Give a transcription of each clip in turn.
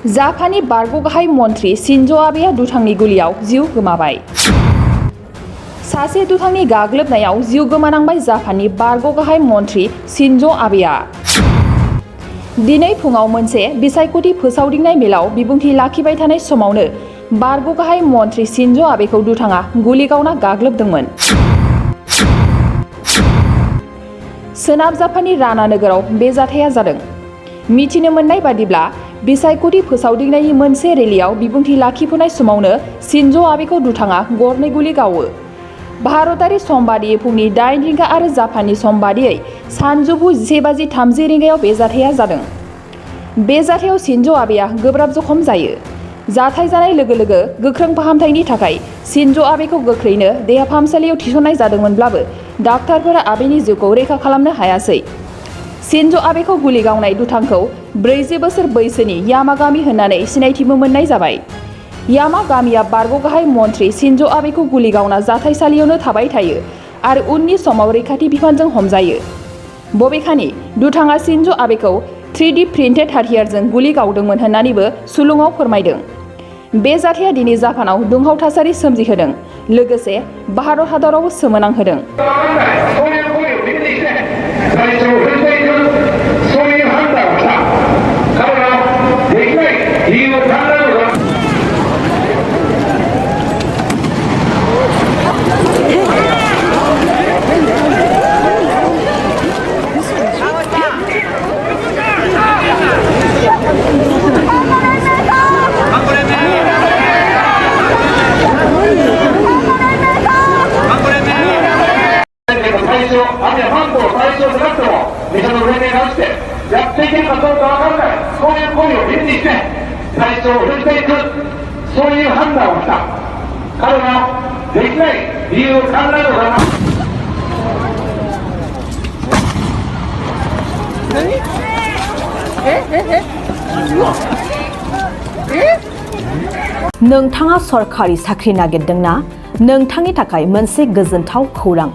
जापानी बारग' गाहाय मन्थ्रि शिन्ज' आबेआ दुथांनि गुलियाव जिउ गोमाबाय। सासे दुथांनि गाग्लोबनायाव जिउ गोमानांबाय जापाननि बारग' गाहाय मन्थ्रि शिन्ज' आबेआ। दिनै फुङाव मोनसे बिसायख'थि फोसावदिंनाय मेलाव बिबुंथि लाखिबाय थानाय समावनो बारग' गाहाय मन्थ्रि शिन्ज' आबेखौ दुथाङा गुलि गावना गाग्लोबदोंमोन। सोनाब जापाननि राना नोगोराव बे जाथाया जादों। मिथिनो मोननाय बादिब्ला बिसायख'थि फोसावदिंनायनि मोनसे रेलियाव बिबुंथि लाखिफुनाय समावनो शिन्ज' आबेखौ दुथाङा गरनै गुलि गावो। भारतारि सम बादियै फुंनि 8 रिंगा आरो जापाननि सम बादियै सानजौफु 11:30 रिंगायाव बे जाथाया जादों। बे जाथायाव शिन्ज' आबेआ गोब्राब जखम जायो। जाथाय जानाय लोगो लोगो गोख्रों फाहामथायनि थाखाय शिन्ज' आबेखौ गोख्रैनो देहा फाहामसालियाव थिसननाय जादोंमोनब्लाबो डाक्टारफोरा आबेनि जिउखौ रैखा खालामनो हायासै। शिन्ज' आबेखौ गुलि गावनाय दुथांखौ 40 बोसोर बैसोनि यामागामि होननानै सिनायथिबो मोननाय जाबाय। यामागामिया बारग' गाहाय मन्थ्रि शिन्ज' आबेखौ गुलि गावना जाथायसालियावनो थाबाय थायो आरो उननि समाव रैखाथि बिफानजों हमजायो। बबेखानि दुथाङा शिन्ज' आबेखौ 3D प्रिन्टेड हाथियारजों गुलि गावदोंमोन होननानैबो सुलुङाव फोरमायदों। बे जाथाया दिनै जापानाव दुंहाव थासारि सोमजिहोदों, लोगोसे भारत हादरावबो सोमोनांहोदों। नोंथाङा सरखारि साख्रि नागिरदोंना? नोंथांनि थाखाय मोनसे गोजोनथाव खौरां।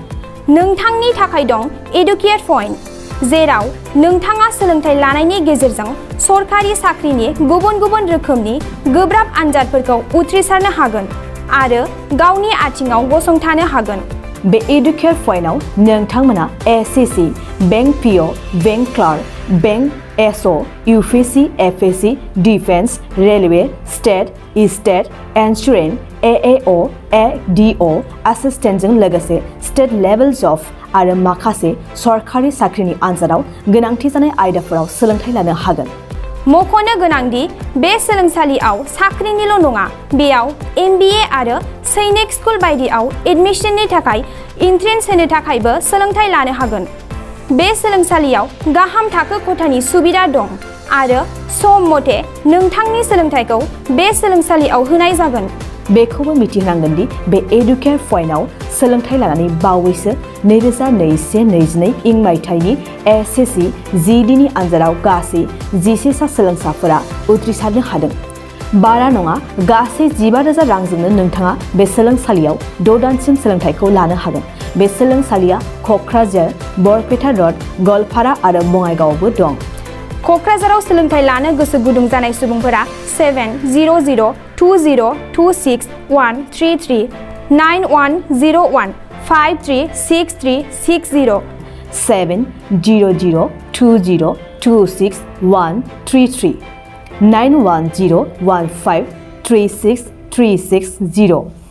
नोंथांनि थाखाय दं एडुकेट पइन्ट, जेराव नोंथाङा सोलोंथाइ लानायनि गेजेरजों सरखारि साख्रिनि गुबुन गुबुन रोखोमनि गोब्राब आनजादफोरखौ उथ्रिसारनो हागोन आरो गावनि आथिङाव गसंथानो हागोन। बे एडुकेट पइन्टआव नोंथांमोना SSC, bank PO, bank clerk, bank SO, UPSC, FSC, defence, railway, state insurance, AAO, ADO एसिस्टेन्टजों लोगोसे स्टेट लेभेल जब आरो माखासे सरखारि साख्रिनि आनजादाव गोनांथि जानाय आयदाफोराव सोलोंथाइ लानो हागोन। मख'नो गोनांदि बे सोलोंसालियाव साख्रिनिल' नङा, बेयाव MBA आरो सैनिक स्कुल बायदियाव एडमिशननि थाखाय एन्ट्रेन्स होनो थाखायबो सोलोंथाइ लानो हागोन। बे सोलोंसालियाव गाहाम थाखो खथानि सुबिदा दं आरो सम मथे नोंथांनि सोलोंथाइखौ बे सोलोंसालियाव होनाय जागोन। बेखौबो मिथिनांगोन दि बे एडुकेट पइन्टआव सोलोंथाइ लानानै बावैसो 2021-22 इं मायथाइनि एसएससि GDनि आनजादाव गासै 11 सा सोलोंसाफोरा उथ्रिसारनो हादों। बारा नङा, गासै 15,000 रांजोंनो नोंथाङा बे सोलोंसालियाव 6 दानसिम सोलोंथाइखौ लानो हागोन। बे सोलोंसालिया क'क्राझार, बरपेटा र'ड, गवालपारा आरो बङाइगावआवबो दं। क'क्राझाराव सोलोंथाइ लानो गोसो गुदुं जानाय सुबुंफोरा 70020263133 9101 536360 70020263133 9101536360